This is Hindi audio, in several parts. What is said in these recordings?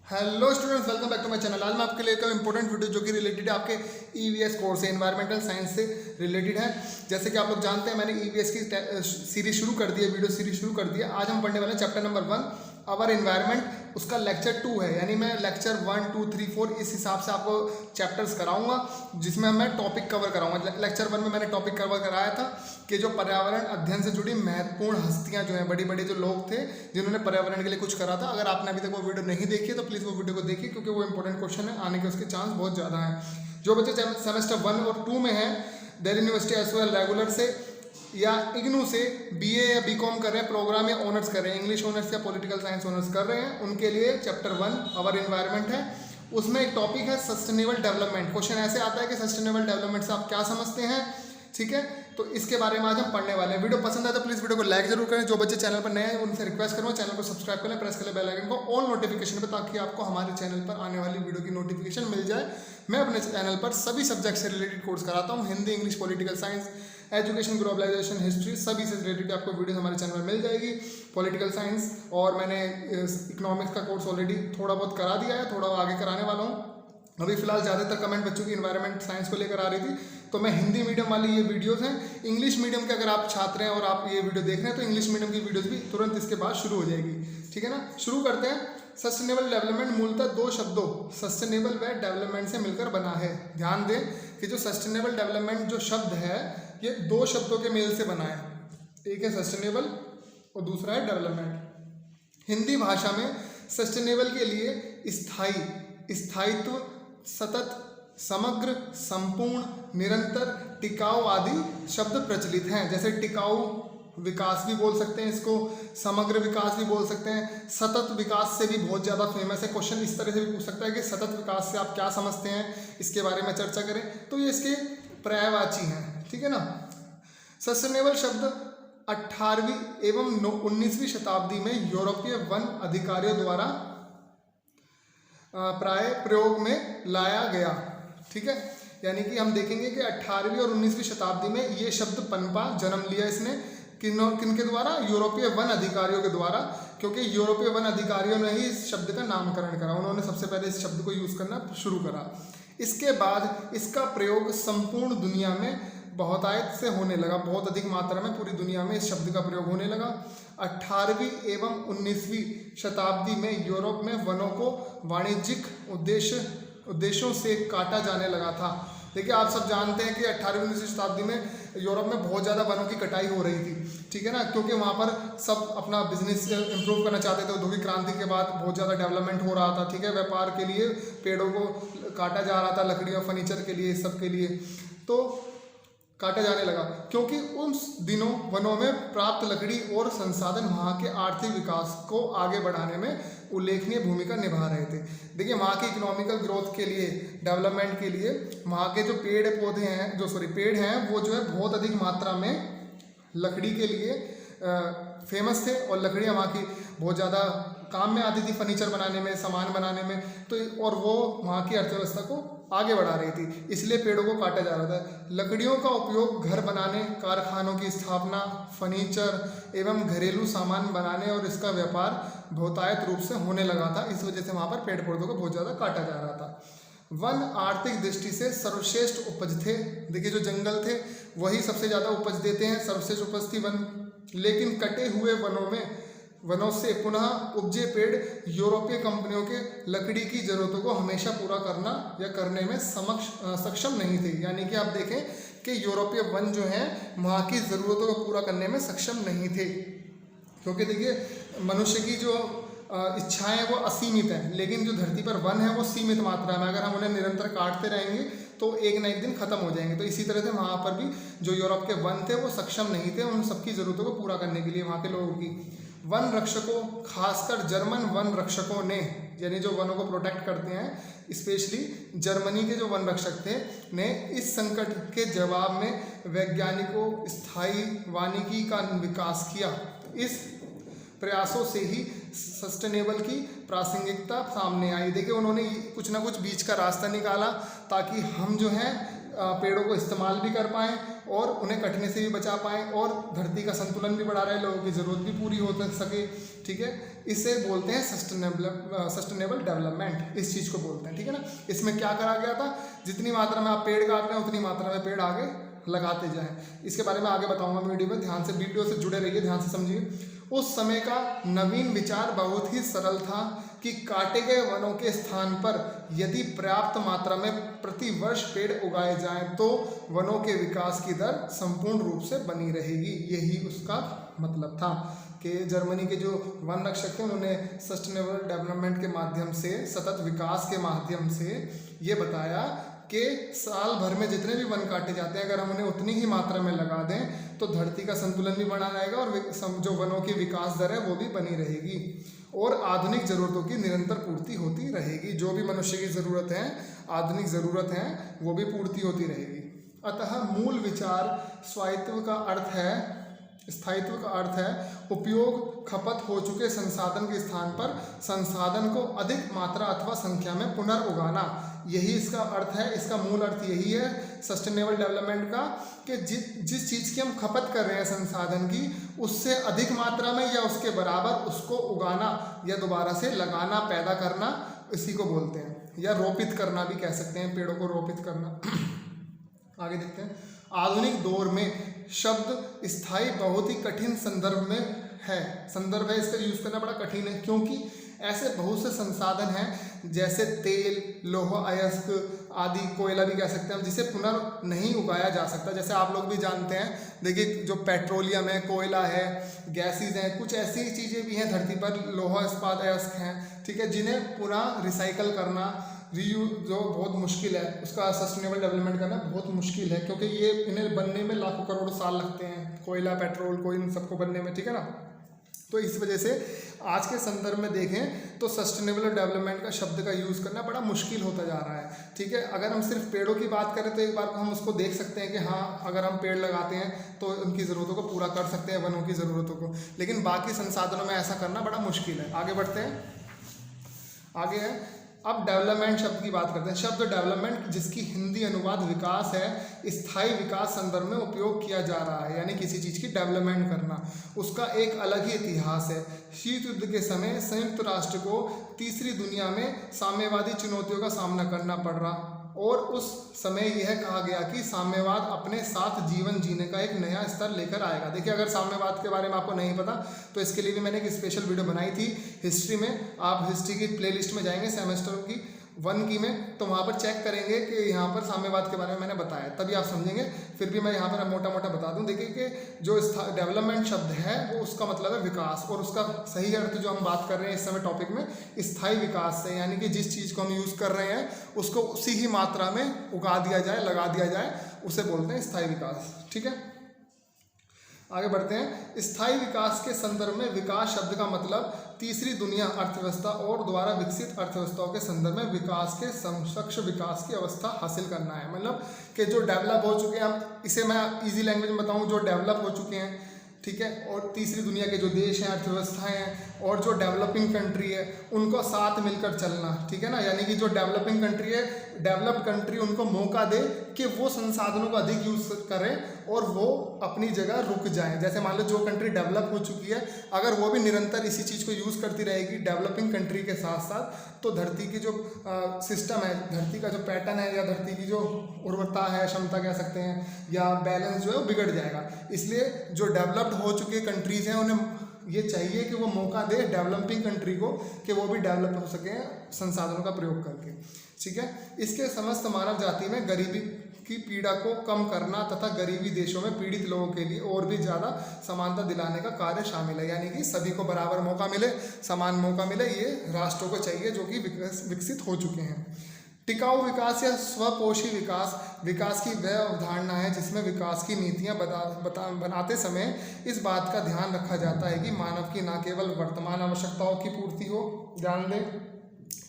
Hello students, welcome back to my channel. आज मैं आपके लिए एक इंपॉर्टेंट वीडियो जो कि रिलेटेड है आपके ईवीएस कोर्स से, एनवायरमेंटल साइंस से रिलेटेड है। जैसे कि आप लोग जानते हैं, मैंने ईवीएस की सीरीज शुरू कर दी है, वीडियो सीरीज शुरू कर दी है। आज हम पढ़ने वाले हैं चैप्टर नंबर 1 आवर एनवायरनमेंट, उसका लेक्चर 2 है। यानी मैं लेक्चर 1, 2, 3, 4 इस हिसाब से आपको चैप्टर्स कराऊंगा, जिसमें मैं टॉपिक कवर कराऊंगा। लेक्चर 1 में मैंने टॉपिक कवर कराया था कि जो पर्यावरण अध्ययन से जुड़ी महत्वपूर्ण हस्तियां जो हैं, बड़ी बड़ी जो लोग थे जिन्होंने पर्यावरण के लिए कुछ करा था। अगर आपने अभी तक वो वीडियो नहीं देखी है तो प्लीज़ वो वीडियो को देखिए, क्योंकि वो इंपॉर्टेंट क्वेश्चन है, आने के उसके चांस बहुत ज़्यादा हैं। जो बच्चे सेमेस्टर 1 और 2 में हैं, Delhi university as well regular से या इग्नू से बीए या बीकॉम कर रहे हैं, प्रोग्राम या ऑनर्स कर रहे हैं, इंग्लिश ऑनर्स या पॉलिटिकल साइंस ऑनर्स कर रहे हैं, उनके लिए चैप्टर 1 आवर एनवायरनमेंट है। उसमें एक टॉपिक है सस्टेनेबल डेवलपमेंट। क्वेश्चन ऐसे आता है कि सस्टेनेबल डेवलपमेंट से आप क्या समझते हैं, ठीक है। तो इसके बारे में आज हम पढ़ने वाले हैं। वीडियो पसंद आए तो प्लीज़ वीडियो को लाइक जरूर करें। जो बच्चे चैनल पर नए हैं उनसे रिक्वेस्ट करूँ चैनल को सब्सक्राइब करें, प्रेस करें बेल आइकन को ऑल नोटिफिकेशन पे, ताकि आपको हमारे चैनल पर आने वाली वीडियो की नोटिफिकेशन मिल जाए। मैं अपने चैनल पर सभी सब्जेक्ट से रिलेटेड कोर्स कराता हूँ, Hindi, English, political science, education, globalisation, history, सभी से रिलेटेड आपको वीडियो हमारे चैनल में मिल जाएगी। पॉलिटिकल साइंस और मैंने इकोनॉमिक्स का कोर्स ऑलरेडी थोड़ा बहुत करा दिया है, थोड़ा आगे कराने वाला हूँ। अभी फिलहाल ज़्यादातर कमेंट बच्चों की एनवायरनमेंट साइंस को लेकर आ रही थी, तो मैं हिंदी मीडियम वाली ये वीडियोस हैं। इंग्लिश मीडियम के अगर आप छात्र हैं और आप ये वीडियो देख रहे हैं तो इंग्लिश मीडियम की वीडियोस भी तुरंत इसके बाद शुरू हो जाएगी, ठीक है ना। शुरू करते हैं। सस्टेनेबल डेवलपमेंट मूलतः दो शब्दों सस्टेनेबल व डेवलपमेंट से मिलकर बना है। ध्यान दें कि जो सस्टेनेबल डेवलपमेंट जो शब्द है ये दो शब्दों के मेल से बना है। एक है सस्टेनेबल और दूसरा है डेवलपमेंट। हिंदी भाषा में सस्टेनेबल के लिए स्थायी, स्थायित्व, सतत, समग्र, संपूर्ण, निरंतर, टिकाऊ आदि शब्द प्रचलित हैं। जैसे टिकाऊ विकास भी बोल सकते हैं इसको, समग्र विकास भी बोल सकते हैं, सतत विकास से भी बहुत ज़्यादा फेमस है। क्वेश्चन इस तरह से भी पूछ सकता है कि सतत विकास से आप क्या समझते हैं, इसके बारे में चर्चा करें। तो ये इसके पर्यायवाची हैं, ठीक है ना। सस्टेनेबल शब्द 18वीं एवं 19वीं शताब्दी में यूरोपीय वन अधिकारियों द्वारा प्राय प्रयोग में लाया गया, ठीक है। यानी कि हम देखेंगे कि 18वीं और 19वीं शताब्दी में ये शब्द पनपा, जन्म लिया इसने किनके द्वारा, यूरोपीय वन अधिकारियों के द्वारा, क्योंकि यूरोपीय वन अधिकारियों ने ही इस शब्द का नामकरण करा, उन्होंने सबसे पहले इस शब्द को यूज़ करना शुरू करा। इसके बाद इसका प्रयोग संपूर्ण दुनिया में बहुतायत से होने लगा, बहुत अधिक मात्रा में पूरी दुनिया में इस शब्द का प्रयोग होने लगा। 18वीं एवं 19वीं शताब्दी में यूरोप में वनों को वाणिज्यिक उद्देश्यों से काटा जाने लगा था। देखिए, आप सब जानते हैं कि 18वीं 19वीं शताब्दी में यूरोप में बहुत ज़्यादा वनों की कटाई हो रही थी, ठीक है ना, क्योंकि वहाँ पर सब अपना बिजनेस इंप्रूव करना चाहते थे। औद्योगिक क्रांति के बाद बहुत ज़्यादा डेवलपमेंट हो रहा था, ठीक है। व्यापार के लिए पेड़ों को काटा जा रहा था, लकड़ियों, फर्नीचर के लिए, सब के लिए तो काटा जाने लगा, क्योंकि उस दिनों वनों में प्राप्त लकड़ी और संसाधन वहाँ के आर्थिक विकास को आगे बढ़ाने में उल्लेखनीय भूमिका निभा रहे थे। देखिए, वहाँ की इकोनॉमिकल ग्रोथ के लिए, डेवलपमेंट के लिए वहाँ के जो पेड़ पौधे हैं, पेड़ हैं, वो जो है बहुत अधिक मात्रा में लकड़ी के लिए फेमस थे, और लकड़ियाँ वहाँ की बहुत ज़्यादा काम में आती थी, फर्नीचर बनाने में, सामान बनाने में, तो और वो वहाँ की अर्थव्यवस्था को आगे बढ़ा रही थी, इसलिए पेड़ों को काटा जा रहा था। लकड़ियों का उपयोग घर बनाने, कारखानों की स्थापना, फर्नीचर एवं घरेलू सामान बनाने और इसका व्यापार बहुतायत रूप से होने लगा था। इस वजह से वहाँ पर पेड़ पौधों को बहुत ज़्यादा काटा जा रहा था। वन आर्थिक दृष्टि से सर्वश्रेष्ठ उपज थे। देखिए, जो जंगल थे वही सबसे ज़्यादा उपज देते हैं, सर्वश्रेष्ठ उपज थी वन। लेकिन कटे हुए वनों से पुनः उपजे पेड़ यूरोपीय कंपनियों के लकड़ी की जरूरतों को हमेशा पूरा करना या करने में सक्षम नहीं थे। यानी कि आप देखें कि यूरोपीय वन जो हैं वहाँ की ज़रूरतों को पूरा करने में सक्षम नहीं थे, क्योंकि देखिए, मनुष्य की जो इच्छाएं वो असीमित हैं, लेकिन जो धरती पर वन है वो सीमित मात्रा में, अगर हम उन्हें निरंतर काटते रहेंगे तो एक ना एक दिन ख़त्म हो जाएंगे। तो इसी तरह से वहाँ पर भी जो यूरोप के वन थे वो सक्षम नहीं थे उन सबकी ज़रूरतों को पूरा करने के लिए। वहाँ के लोगों की वन रक्षकों, खासकर जर्मन वन रक्षकों ने, यानी जो वनों को प्रोटेक्ट करते हैं, स्पेशली जर्मनी के जो वन रक्षक थे ने इस संकट के जवाब में वैज्ञानिकों स्थायी वानिकी का विकास किया। इस प्रयासों से ही सस्टेनेबल की प्रासंगिकता सामने आई। देखिए, उन्होंने कुछ ना कुछ बीच का रास्ता निकाला ताकि हम जो है पेड़ों को इस्तेमाल भी कर पाएँ और उन्हें कटने से भी बचा पाएँ और धरती का संतुलन भी बढ़ा रहे, लोगों की ज़रूरत भी पूरी हो सके। ठीक है, इसे बोलते हैं सस्टेनेबल डेवलपमेंट, इस चीज़ को बोलते हैं। ठीक है ना, इसमें क्या करा गया था, जितनी मात्रा में आप पेड़ काट रहे हैं उतनी मात्रा में पेड़ आगे लगाते जाएं। इसके बारे में आगे बताऊंगा मैं वीडियो में, ध्यान से वीडियो से जुड़े रहिए, ध्यान से समझिए। उस समय का नवीन विचार बहुत ही सरल था कि काटे गए वनों के स्थान पर यदि पर्याप्त मात्रा में प्रति वर्ष पेड़ उगाए जाएं तो वनों के विकास की दर संपूर्ण रूप से बनी रहेगी। यही उसका मतलब था कि जर्मनी के जो वन रक्षक थे उन्होंने सस्टेनेबल डेवलपमेंट के माध्यम से, सतत विकास के माध्यम से ये बताया कि साल भर में जितने भी वन काटे जाते हैं अगर हम उन्हें उतनी ही मात्रा में लगा दें तो धरती का संतुलन भी बना रहेगा और जो वनों की विकास दर है वो भी बनी रहेगी और आधुनिक ज़रूरतों की निरंतर पूर्ति होती रहेगी। जो भी मनुष्य की ज़रूरत है, आधुनिक ज़रूरत है, वो भी पूर्ति होती रहेगी। अतः मूल विचार स्वायत्व का अर्थ है, स्थायित्व का अर्थ है उपयोग खपत हो चुके संसाधन के स्थान पर संसाधन को अधिक मात्रा अथवा संख्या में पुनर्उगाना। यही इसका अर्थ है, इसका मूल अर्थ यही है सस्टेनेबल डेवलपमेंट का कि जिस चीज़ की हम खपत कर रहे हैं संसाधन की, उससे अधिक मात्रा में या उसके बराबर उसको उगाना या दोबारा से लगाना, पैदा करना, इसी को बोलते हैं, या रोपित करना भी कह सकते हैं, पेड़ों को रोपित करना। आगे देखते हैं। आधुनिक दौर में शब्द स्थायी बहुत ही कठिन संदर्भ में है, संदर्भ है, इसका यूज़ करना बड़ा कठिन है क्योंकि ऐसे बहुत से संसाधन हैं जैसे तेल, लौह अयस्क आदि, कोयला भी कह सकते हैं हम, जिसे पुनः नहीं उगाया जा सकता। जैसे आप लोग भी जानते हैं, देखिए जो पेट्रोलियम है, कोयला है, गैसेज हैं, कुछ ऐसी चीज़ें भी हैं धरती पर, लौह इस्पात अयस्क हैं, ठीक है, जिन्हें पुनः रिसाइकल करना, रीयूज जो बहुत मुश्किल है, उसका सस्टेनेबल डेवलपमेंट करना बहुत मुश्किल है क्योंकि ये इन्हें बनने में लाखों करोड़ों साल लगते हैं, कोयला, पेट्रोल को, इन सबको बनने में। ठीक है ना, तो इस वजह से आज के संदर्भ में देखें तो सस्टेनेबल डेवलपमेंट का शब्द का यूज़ करना बड़ा मुश्किल होता जा रहा है। ठीक है, अगर हम सिर्फ पेड़ों की बात करें तो एक बार हम उसको देख सकते हैं कि हाँ, अगर हम पेड़ लगाते हैं तो उनकी ज़रूरतों को पूरा कर सकते हैं, वनों की ज़रूरतों को, लेकिन बाकी संसाधनों में ऐसा करना बड़ा मुश्किल है। आगे बढ़ते हैं, आगे है अब डेवलपमेंट शब्द की बात करते हैं। शब्द डेवलपमेंट जिसकी हिंदी अनुवाद विकास है, स्थायी विकास संदर्भ में उपयोग किया जा रहा है, यानी किसी चीज़ की डेवलपमेंट करना, उसका एक अलग ही इतिहास है। शीत युद्ध के समय संयुक्त राष्ट्र को तीसरी दुनिया में साम्यवादी चुनौतियों का सामना करना पड़ रहा और उस समय यह कहा गया कि साम्यवाद अपने साथ जीवन जीने का एक नया स्तर लेकर आएगा। देखिए, अगर साम्यवाद के बारे में आपको नहीं पता तो इसके लिए भी मैंने एक स्पेशल वीडियो बनाई थी हिस्ट्री में। आप हिस्ट्री की प्लेलिस्ट में जाएंगे सेमेस्टर की 1 की में, तो वहाँ पर चेक करेंगे कि यहाँ पर साम्यवाद के बारे में मैंने बताया, तभी आप समझेंगे। फिर भी मैं यहाँ पर मोटा मोटा बता दूँ। देखिए कि जो डेवलपमेंट शब्द है वो उसका मतलब है विकास, और उसका सही अर्थ जो हम बात कर रहे हैं इस समय टॉपिक में, स्थायी विकास से, यानी कि जिस चीज़ को हम यूज़ कर रहे हैं उसको उसी ही मात्रा में उगा दिया जाए, लगा दिया जाए, उसे बोलते हैं स्थायी विकास। ठीक है, आगे बढ़ते हैं। स्थायी विकास के संदर्भ में विकास शब्द का मतलब तीसरी दुनिया अर्थव्यवस्था और द्वारा विकसित अर्थव्यवस्थाओं के संदर्भ में विकास के समकक्ष विकास की अवस्था हासिल करना है। मतलब कि जो डेवलप हो चुके हैं, हम इसे मैं इजी लैंग्वेज में बताऊं, जो डेवलप हो चुके हैं, ठीक है, और तीसरी दुनिया के जो देश हैं, अर्थव्यवस्थाएं हैं, और जो डेवलपिंग कंट्री है, उनको साथ मिलकर चलना। ठीक है ना, यानी कि जो डेवलपिंग कंट्री है, डेवलप्ड कंट्री उनको मौका दे कि वो संसाधनों का अधिक यूज़ करें और वो अपनी जगह रुक जाएं। जैसे मान लो जो कंट्री डेवलप हो चुकी है, अगर वो भी निरंतर इसी चीज़ को यूज़ करती रहेगी डेवलपिंग कंट्री के साथ साथ, तो धरती की जो सिस्टम है, धरती का जो पैटर्न है, या धरती की जो उर्वरता है, क्षमता कह सकते हैं, या बैलेंस जो है वो बिगड़ जाएगा। इसलिए जो डेवलप्ड हो चुके कंट्रीज़ हैं उन्हें ये चाहिए कि वो मौका दे डेवलपिंग कंट्री को कि वो भी डेवलप हो सके संसाधनों का प्रयोग करके। ठीक है, इसके समस्त मानव जाति में गरीबी की पीड़ा को कम करना तथा गरीबी देशों में पीड़ित लोगों के लिए और भी ज़्यादा समानता दिलाने का कार्य शामिल है। यानी कि सभी को बराबर मौका मिले, समान मौका मिले, ये राष्ट्रों को चाहिए जो कि विकसित हो चुके हैं। टिकाऊ विकास या स्वपोषी विकास, विकास की वह अवधारणा है जिसमें विकास की नीतियाँ बनाते समय इस बात का ध्यान रखा जाता है कि मानव की न केवल वर्तमान आवश्यकताओं की पूर्ति हो, ध्यान दें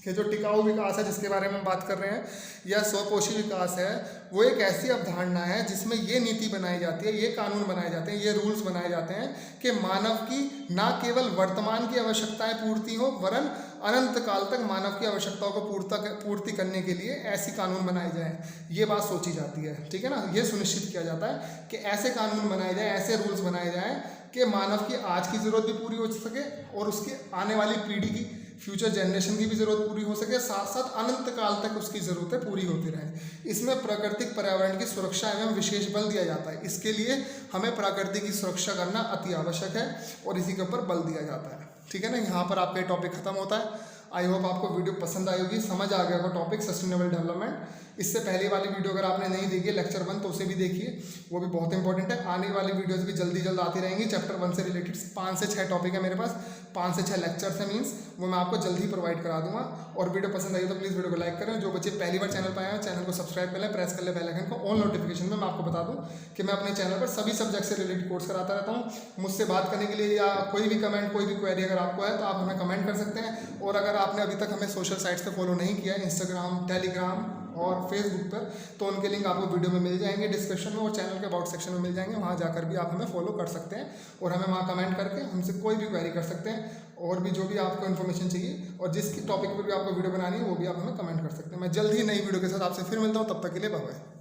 कि जो टिकाऊ विकास है जिसके बारे में हम बात कर रहे हैं, या स्वपोषी विकास है, वो एक ऐसी अवधारणा है जिसमें ये नीति बनाई जाती है, ये कानून बनाए जाते हैं, ये रूल्स बनाए जाते हैं कि मानव की न केवल वर्तमान की आवश्यकताएं पूर्ति हो, वरन अनंत काल तक मानव की आवश्यकताओं को पूर्ति करने के लिए ऐसी कानून बनाए जाएं, ये बात सोची जाती है। ठीक है ना, ये सुनिश्चित किया जाता है कि ऐसे कानून बनाए जाएं, ऐसे रूल्स बनाए जाएं कि मानव की आज की ज़रूरत भी पूरी हो सके और उसकी आने वाली पीढ़ी की, फ्यूचर जनरेशन की भी ज़रूरत पूरी हो सके, साथ साथ अनंत काल तक उसकी ज़रूरतें पूरी होती रहें। इसमें प्राकृतिक पर्यावरण की सुरक्षा एवं विशेष बल दिया जाता है। इसके लिए हमें प्रकृति की सुरक्षा करना अति आवश्यक है और इसी के ऊपर बल दिया जाता है। ठीक है ना, यहाँ पर आपका ये टॉपिक खत्म होता है। आई होप आपको वीडियो पसंद आई होगी, समझ आ गया होगा टॉपिक सस्टेनेबल डेवलपमेंट। इससे पहले वाली वीडियो अगर आपने नहीं देखी है लेक्चर 1 तो उसे भी देखिए, वो भी बहुत इंपॉर्टेंट है। आने वाली वीडियोस भी जल्द आती रहेंगी। चैप्टर 1 से रिलेटेड 5 से 6 टॉपिक है मेरे पास, 5 से 6 लेक्चर्स है, मीन्स वो मैं आपको जल्द ही प्रोवाइड करा दूंगा। और वीडियो पसंद आई तो प्लीज़ वीडियो को लाइक करें। जो बच्चे पहली बार चैनल पर आए हैं चैनल को सब्सक्राइब कर लें, प्रेस कर लें बेल आइकन को। ऑल नोटिफिकेशन में मैं आपको बता दूं कि मैं अपने चैनल पर सभी सब्जेक्ट से रिलेटेड कोर्स कराता रहता हूँ। मुझसे बात करने के लिए या कोई भी कमेंट, कोई भी क्वेरी अगर आपको है तो आप हमें कमेंट कर सकते हैं। और अगर आपने अभी तक हमें सोशल साइट्स पे फॉलो नहीं किया है, इंस्टाग्राम, टेलीग्राम और फेसबुक पर, तो उनके लिंक आपको वीडियो में मिल जाएंगे डिस्क्रिप्शन में और चैनल के अबाउट सेक्शन में मिल जाएंगे। वहाँ जाकर भी आप हमें फॉलो कर सकते हैं और हमें वहाँ कमेंट करके हमसे कोई भी क्वेरी कर सकते हैं। और भी जो भी आपको इन्फॉर्मेशन चाहिए और जिस टॉपिक पर भी आपको वीडियो बनानी है वो भी आप हमें कमेंट कर सकते हैं। मैं जल्द ही नई वीडियो के साथ आपसे फिर मिलता हूँ, तब तक के लिए बाय बाय।